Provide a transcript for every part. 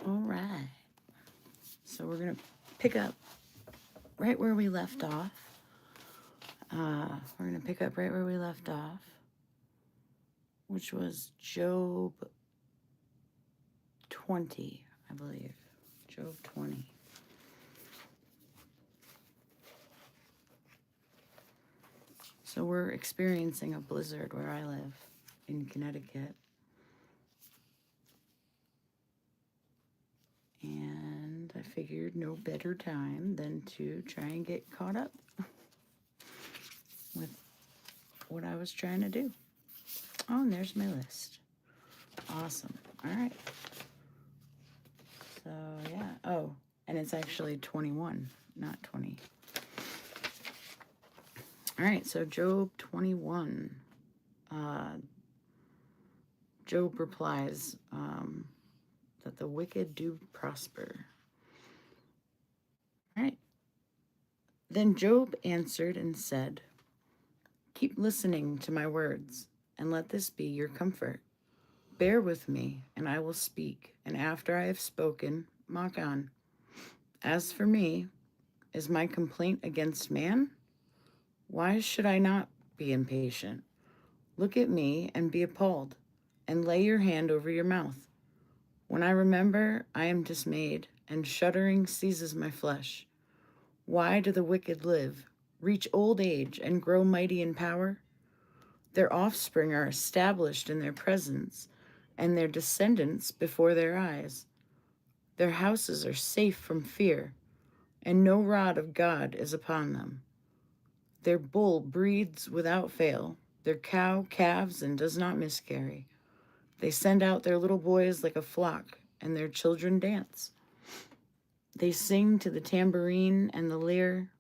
All right. So we're going to pick up right where we left off. We're going to pick up right where we left off, which was Job 20, I believe. Job 20. So we're experiencing a blizzard where I live in Connecticut. And I figured no better time than to try and get caught up with what I was trying to do. Oh, and there's my list. Awesome. All right. So, yeah. Oh, and it's actually 21, not 20. All right. So, Job 21. Job replies that the wicked do prosper. All right. Then Job answered and said, "Keep listening to my words, and let this be your comfort. Bear with me, and I will speak, and after I have spoken, mock on. As for me, is my complaint against man? Why should I not be impatient? Look at me and be appalled, and lay your hand over your mouth. When I remember, I am dismayed, and shuddering seizes my flesh. Why do the wicked live, reach old age, and grow mighty in power? Their offspring are established in their presence, and their descendants before their eyes. Their houses are safe from fear, and no rod of God is upon them. Their bull breeds without fail, their cow calves and does not miscarry. They send out their little boys like a flock, and their children dance. They sing to the tambourine and the lyre,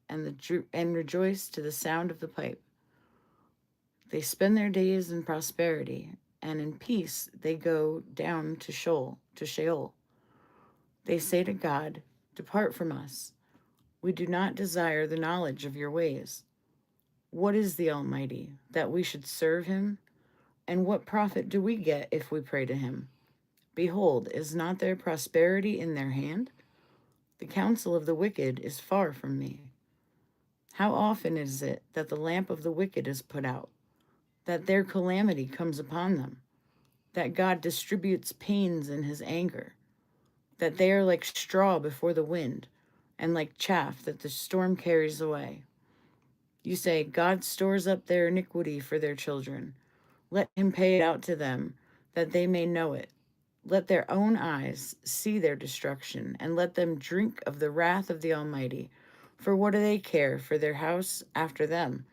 and rejoice to the sound of the pipe. They spend their days in prosperity, and in peace they go down to Sheol. They say to God, "Depart from us. We do not desire the knowledge of your ways. What is the Almighty, that we should serve him? And what profit do we get if we pray to him? Behold, is not there prosperity in their hand? The counsel of the wicked is far from me. How often is it that the lamp of the wicked is put out, that their calamity comes upon them, that God distributes pains in his anger, that they are like straw before the wind, and like chaff that the storm carries away? You say, God stores up their iniquity for their children. Let him pay it out to them, that they may know it. Let their own eyes see their destruction, and let them drink of the wrath of the Almighty. For what do they care for their house after them,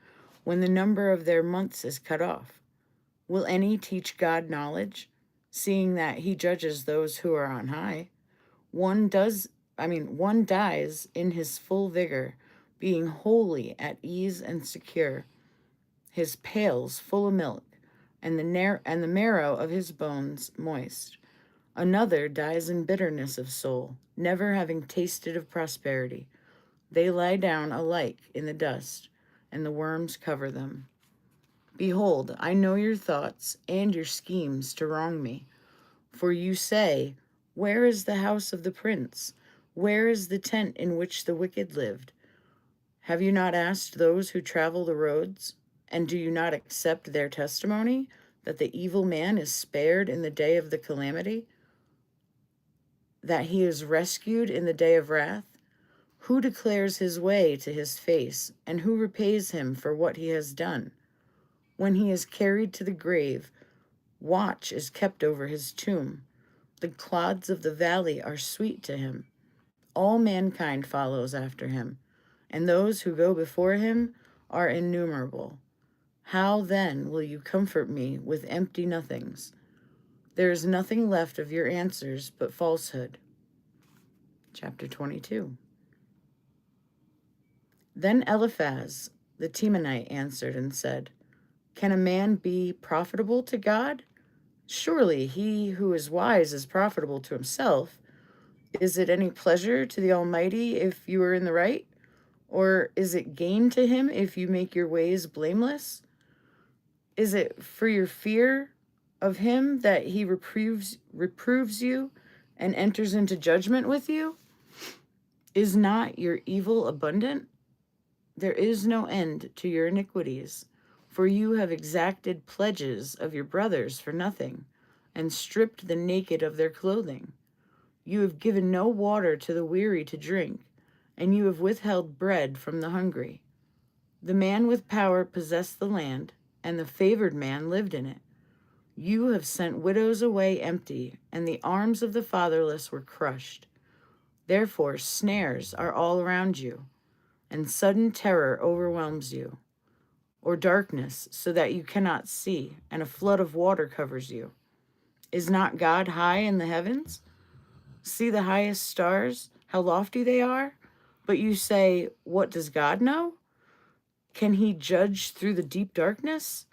when the number of their months is cut off? Will any teach God knowledge, seeing that he judges those who are on high? One dies in his full vigor, being wholly at ease and secure, his pails full of milk, and the marrow of his bones moist. Another dies in bitterness of soul, never having tasted of prosperity. They lie down alike in the dust, and the worms cover them. Behold, I know your thoughts and your schemes to wrong me. For you say, where is the house of the prince? Where is the tent in which the wicked lived? Have you not asked those who travel the roads? And do you not accept their testimony, that the evil man is spared in the day of the calamity, that he is rescued in the day of wrath? Who declares his way to his face, and who repays him for what he has done? When he is carried to the grave, watch is kept over his tomb. The clods of the valley are sweet to him. All mankind follows after him, and those who go before him are innumerable. How then will you comfort me with empty nothings? There is nothing left of your answers but falsehood. Chapter 22. Then Eliphaz the Temanite answered and said, Can a man be profitable to God? Surely he who is wise is profitable to himself. Is it any pleasure to the Almighty if you are in the right? Or is it gain to him if you make your ways blameless? Is it for your fear of him that he reproves you and enters into judgment with you? Is not your evil abundant? There is no end to your iniquities, for you have exacted pledges of your brothers for nothing, and stripped the naked of their clothing. You have given no water to the weary to drink, and you have withheld bread from the hungry. The man with power possessed the land, and the favored man lived in it. You have sent widows away empty, and the arms of the fatherless were crushed. Therefore, snares are all around you, and sudden terror overwhelms you, or darkness so that you cannot see, and a flood of water covers you. Is not God high in the heavens? See the highest stars, how lofty they are? But you say, what does God know? Can he judge through the deep darkness?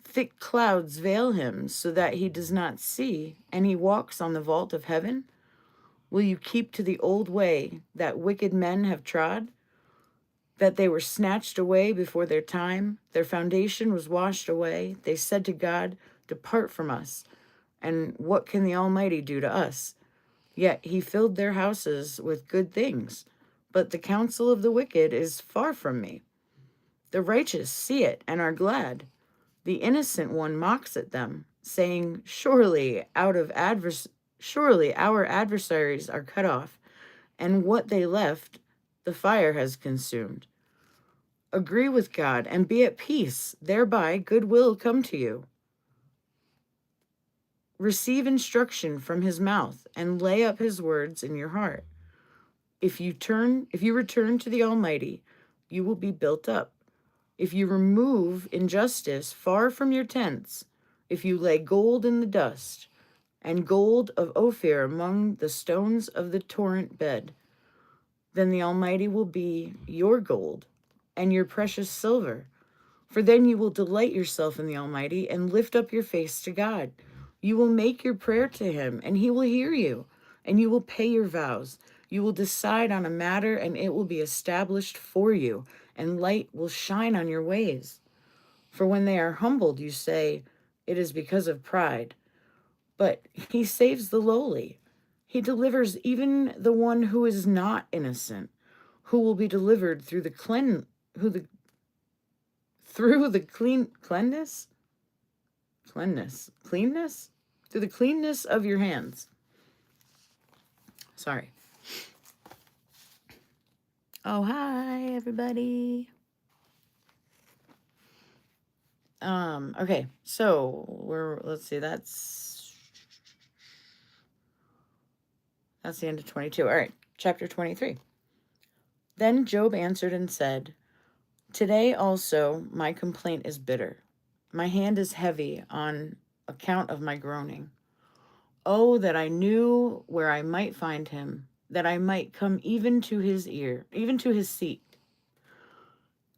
Thick clouds veil him so that he does not see, and he walks on the vault of heaven. Will you keep to the old way that wicked men have trod? That they were snatched away before their time, their foundation was washed away. They said to God, depart from us. And what can the Almighty do to us? Yet he filled their houses with good things. But the counsel of the wicked is far from me. The righteous see it and are glad. The innocent one mocks at them, saying, surely our adversaries are cut off, and what they left the fire has consumed. Agree with God and be at peace. Thereby good will come to you. Receive instruction from his mouth and lay up his words in your heart. If you return to the Almighty, you will be built up. If you remove injustice far from your tents, if you lay gold in the dust, and gold of Ophir among the stones of the torrent bed, then the Almighty will be your gold and your precious silver. For then you will delight yourself in the Almighty and lift up your face to God. You will make your prayer to him, and he will hear you, and you will pay your vows. You will decide on a matter, and it will be established for you, and light will shine on your ways. For when they are humbled, you say, it is because of pride. But he saves the lowly. He delivers even the one who is not innocent, who will be delivered through the cleanness through the cleanness of your hands. Sorry. Oh, hi everybody. Okay, so let's see, that's the end of 22. All right, chapter 23. Then Job answered and said, today also my complaint is bitter. My hand is heavy on account of my groaning. Oh, that I knew where I might find him, that I might come even to his seat.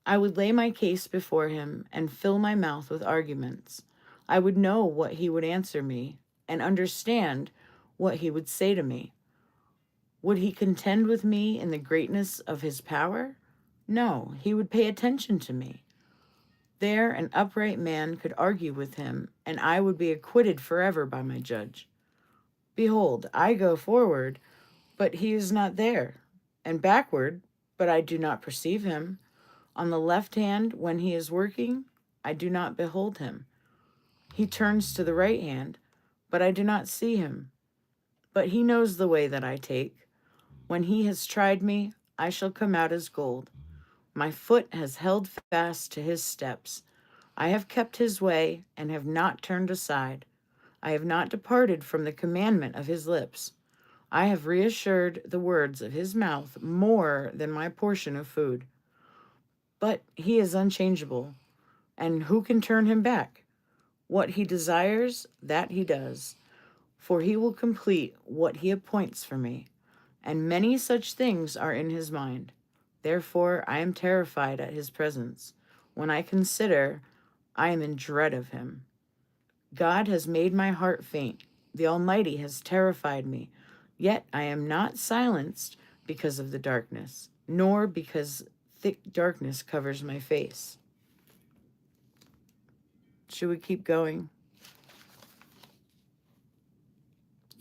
I would lay my case before him and fill my mouth with arguments. I would know what he would answer me and understand what he would say to me. Would he contend with me in the greatness of his power? No, he would pay attention to me. There an upright man could argue with him, and I would be acquitted forever by my judge. Behold, I go forward, but he is not there, and backward, but I do not perceive him. On the left hand, when he is working, I do not behold him. He turns to the right hand, but I do not see him. But he knows the way that I take. When he has tried me, I shall come out as gold. My foot has held fast to his steps. I have kept his way and have not turned aside. I have not departed from the commandment of his lips. I have reassured the words of his mouth more than my portion of food. But he is unchangeable, and who can turn him back? What he desires, that he does, for he will complete what he appoints for me, and many such things are in his mind. Therefore I am terrified at his presence. When I consider, I am in dread of him. God has made my heart faint. The Almighty has terrified me. Yet I am not silenced because of the darkness, nor because thick darkness covers my face. Should we keep going?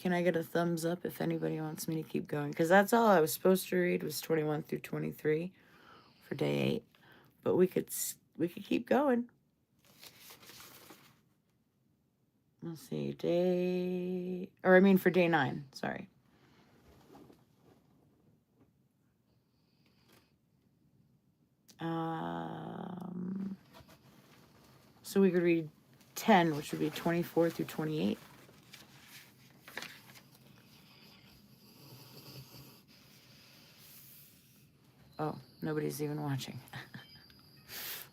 Can I get a thumbs up if anybody wants me to keep going? Because that's all I was supposed to read was 21 through 23 for day 8. But we could keep going. Let's see, for day 9, sorry. So we could read 10, which would be 24 through 28. Oh, nobody's even watching.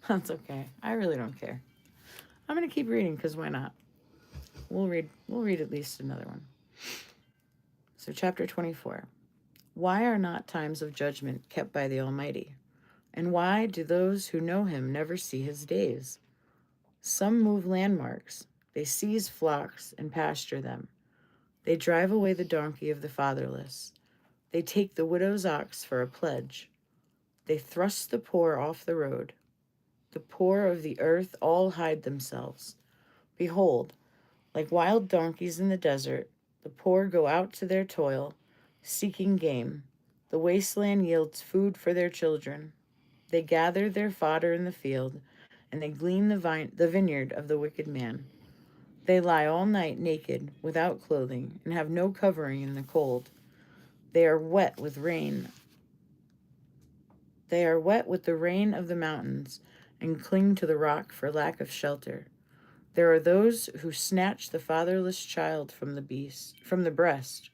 That's okay. I really don't care. I'm going to keep reading because why not? We'll read at least another one. So chapter 24. Why are not times of judgment kept by the Almighty? And why do those who know him never see his days? Some move landmarks. They seize flocks and pasture them. They drive away the donkey of the fatherless. They take the widow's ox for a pledge. They thrust the poor off the road. The poor of the earth all hide themselves. Behold, like wild donkeys in the desert, the poor go out to their toil, seeking game. The wasteland yields food for their children. They gather their fodder in the field, and they glean the vineyard of the wicked man. They lie all night naked, without clothing, and have no covering in the cold. They are wet with rain. They are wet with the rain of the mountains, and cling to the rock for lack of shelter. There are those who snatch the fatherless child from the breast,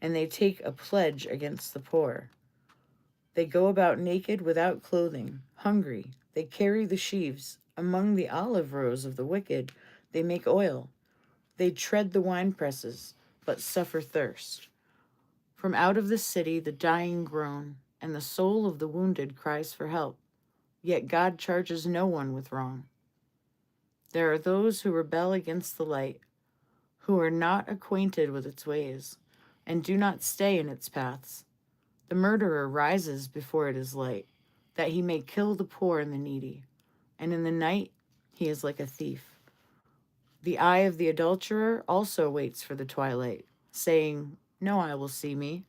and they take a pledge against the poor. They go about naked without clothing, hungry. They carry the sheaves. Among the olive rows of the wicked, they make oil. They tread the winepresses, but suffer thirst. From out of the city the dying groan, and the soul of the wounded cries for help. Yet God charges no one with wrong. There are those who rebel against the light, who are not acquainted with its ways, and do not stay in its paths. The murderer rises before it is light, that he may kill the poor and the needy. And in the night he is like a thief. The eye of the adulterer also waits for the twilight, saying, "No eye will see me,"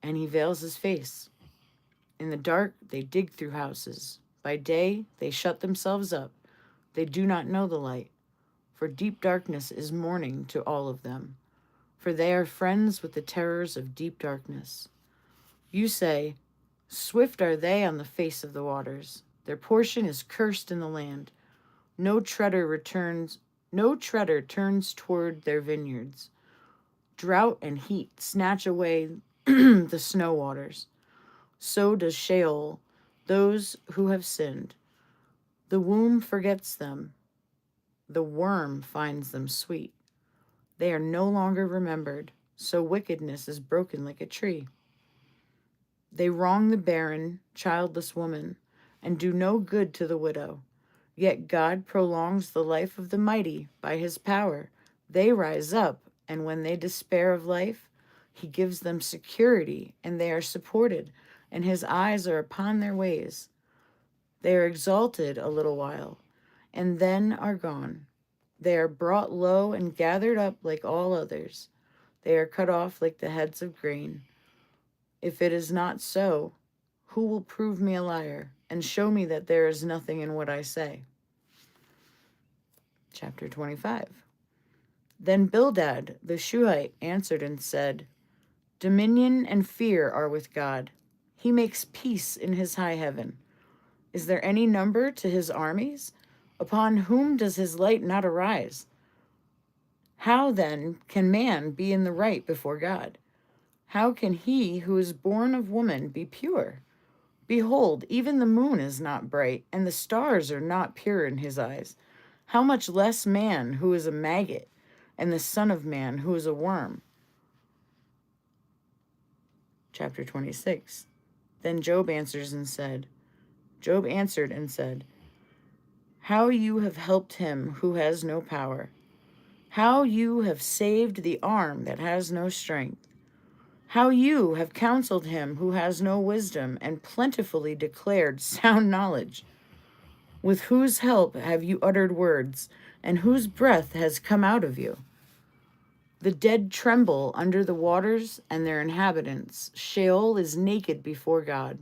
and he veils his face. In the dark they dig through houses. By day they shut themselves up. They do not know the light, for deep darkness is morning to all of them, for they are friends with the terrors of deep darkness. You say, "Swift are they on the face of the waters. Their portion is cursed in the land. No treader turns toward their vineyards. Drought and heat snatch away the snow waters. So does Sheol, those who have sinned. The womb forgets them. The worm finds them sweet. They are no longer remembered, so wickedness is broken like a tree. They wrong the barren, childless woman, and do no good to the widow. Yet God prolongs the life of the mighty by his power. They rise up, and when they despair of life, he gives them security, and they are supported, and his eyes are upon their ways. They are exalted a little while, and then are gone. They are brought low and gathered up like all others. They are cut off like the heads of grain. If it is not so, who will prove me a liar and show me that there is nothing in what I say? Chapter 25. Then Bildad the Shuhite answered and said, Dominion and fear are with God. He makes peace in his high heaven. Is there any number to his armies? Upon whom does his light not arise? How then can man be in the right before God? How can he who is born of woman be pure? Behold, even the moon is not bright, and the stars are not pure in his eyes. How much less man who is a maggot, and the son of man who is a worm? Chapter 26. Then Job answered and said, How you have helped him who has no power. How you have saved the arm that has no strength. How you have counseled him who has no wisdom and plentifully declared sound knowledge. With whose help have you uttered words, and whose breath has come out of you? The dead tremble under the waters and their inhabitants. Sheol is naked before God,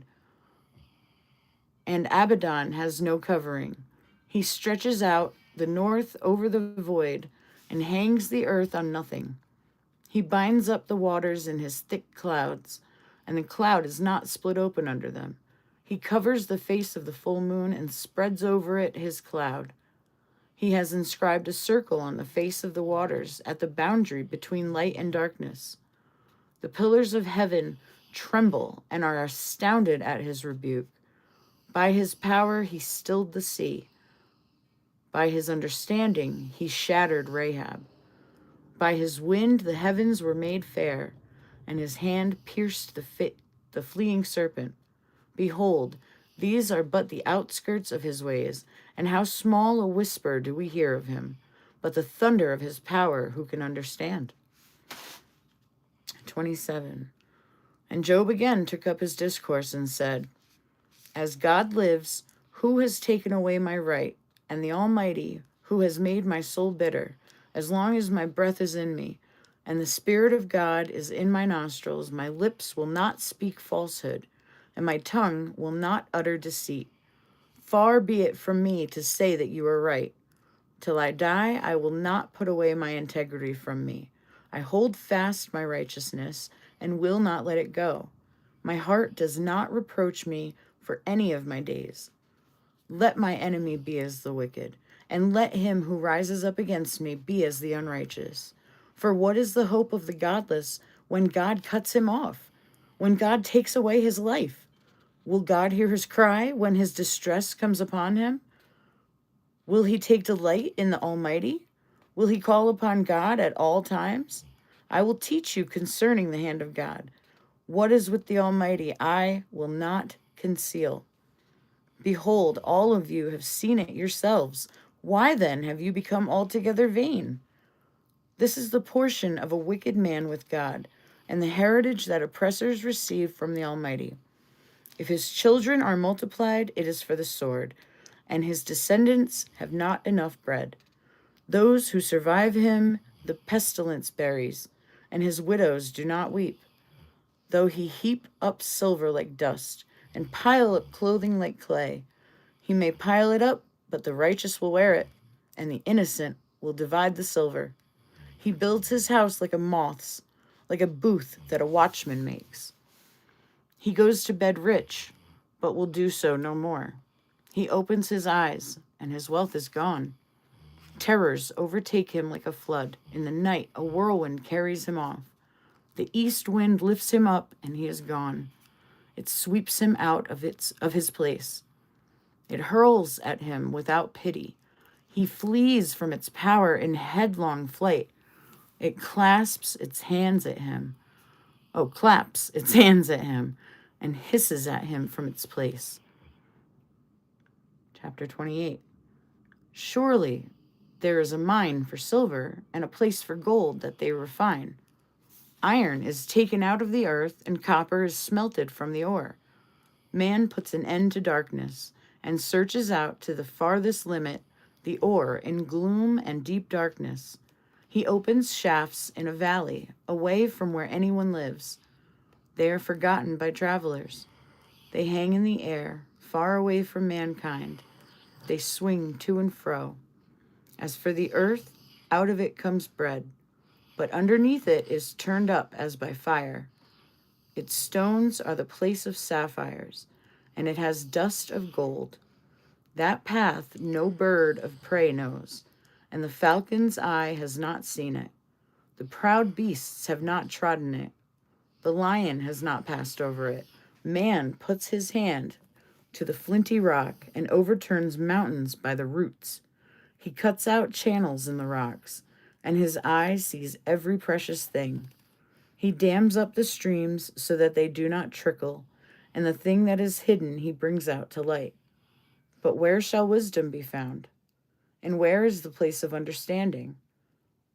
and Abaddon has no covering. He stretches out the north over the void and hangs the earth on nothing. He binds up the waters in his thick clouds, and the cloud is not split open under them. He covers the face of the full moon and spreads over it his cloud. He has inscribed a circle on the face of the waters at the boundary between light and darkness. The pillars of heaven tremble and are astounded at his rebuke. By his power he stilled the sea. By his understanding he shattered Rahab. By his wind the heavens were made fair, and his hand pierced the fleeing serpent. Behold, these are but the outskirts of his ways, and how small a whisper do we hear of him. But the thunder of his power, who can understand? 27. And Job again took up his discourse and said, As God lives, who has taken away my right, and the Almighty, who has made my soul bitter, as long as my breath is in me, and the Spirit of God is in my nostrils, my lips will not speak falsehood, and my tongue will not utter deceit. Far be it from me to say that you are right. Till I die, I will not put away my integrity from me. I hold fast my righteousness and will not let it go. My heart does not reproach me for any of my days. Let my enemy be as the wicked, and let him who rises up against me be as the unrighteous. For what is the hope of the godless when God cuts him off, when God takes away his life? Will God hear his cry when his distress comes upon him? Will he take delight in the Almighty? Will he call upon God at all times? I will teach you concerning the hand of God. What is with the Almighty, I will not conceal. Behold, all of you have seen it yourselves. Why then have you become altogether vain? This is the portion of a wicked man with God, and the heritage that oppressors receive from the Almighty. If his children are multiplied, it is for the sword, and his descendants have not enough bread. Those who survive him, the pestilence buries, and his widows do not weep. Though he heap up silver like dust, and pile up clothing like clay, he may pile it up, but the righteous will wear it, and the innocent will divide the silver. He builds his house like a moth's, like a booth that a watchman makes. He goes to bed rich, but will do so no more. He opens his eyes, and his wealth is gone. Terrors overtake him like a flood. In the night, a whirlwind carries him off. The east wind lifts him up, and he is gone. It sweeps him out of his place. It hurls at him without pity. He flees from its power in headlong flight. It clasps its hands at him. Claps its hands at him and hisses at him from its place. Chapter 28. Surely there is a mine for silver and a place for gold that they refine. Iron is taken out of the earth and copper is smelted from the ore. Man puts an end to darkness and searches out to the farthest limit the ore in gloom and deep darkness. He opens shafts in a valley, away from where anyone lives. They are forgotten by travelers. They hang in the air, far away from mankind. They swing to and fro. As for the earth, out of it comes bread, but underneath it is turned up as by fire. Its stones are the place of sapphires, and it has dust of gold. That path no bird of prey knows, and the falcon's eye has not seen it. The proud beasts have not trodden it. The lion has not passed over it. Man puts his hand to the flinty rock and overturns mountains by the roots. He cuts out channels in the rocks, and his eye sees every precious thing. He dams up the streams so that they do not trickle, and the thing that is hidden he brings out to light. But where shall wisdom be found? And where is the place of understanding?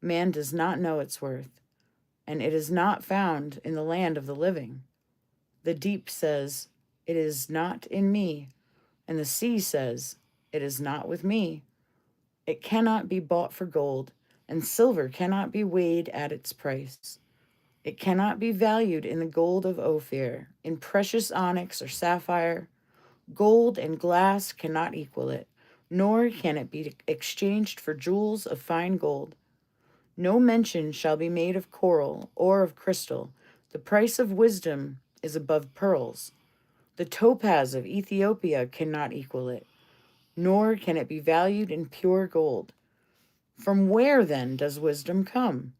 Man does not know its worth, and it is not found in the land of the living. The deep says, "It is not in me," and the sea says, "It is not with me." It cannot be bought for gold, and silver cannot be weighed at its price. It cannot be valued in the gold of Ophir, in precious onyx or sapphire. Gold and glass cannot equal it, nor can it be exchanged for jewels of fine gold. No mention shall be made of coral or of crystal. The price of wisdom is above pearls. The topaz of Ethiopia cannot equal it, nor can it be valued in pure gold. From where, then, does wisdom come?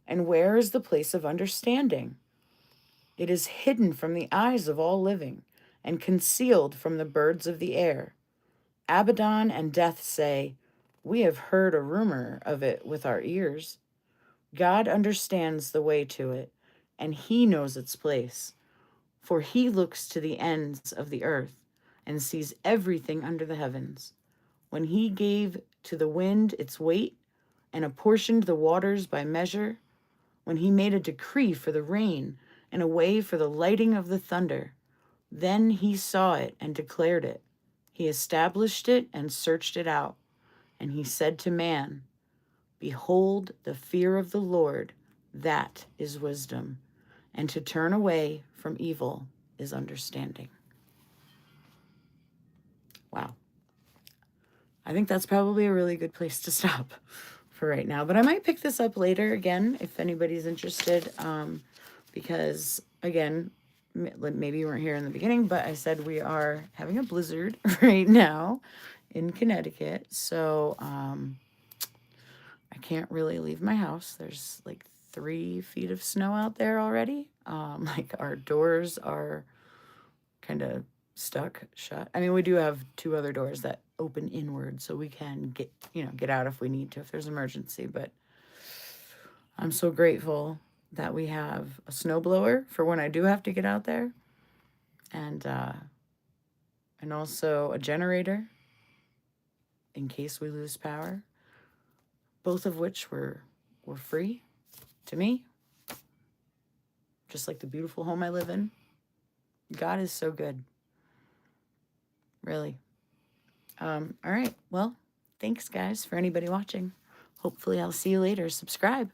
And where is the place of understanding? It is hidden from the eyes of all living, and concealed from the birds of the air. Abaddon and Death say, "We have heard a rumor of it with our ears." God understands the way to it, and he knows its place. For he looks to the ends of the earth and sees everything under the heavens. When he gave to the wind its weight and apportioned the waters by measure, when he made a decree for the rain and a way for the lighting of the thunder, then he saw it and declared it. He established it and searched it out. And he said to man, "Behold, the fear of the Lord, that is wisdom, and to turn away from evil is understanding." Wow. I think that's probably a really good place to stop for right now. But I might pick this up later again if anybody's interested, because, again, maybe you weren't here in the beginning, but I said we are having a blizzard right now in Connecticut. So I can't really leave my house. There's like 3 feet of snow out there already. Like our doors are kind of stuck shut. I mean, we do have 2 other doors that open inward, so we can get out if we need to, if there's emergency. But I'm so grateful that we have a snowblower for when I do have to get out there, and also a generator in case we lose power. Both of which were free to me, just like the beautiful home I live in. God is so good. Really. All right. Well, thanks, guys, for anybody watching. Hopefully I'll see you later. Subscribe.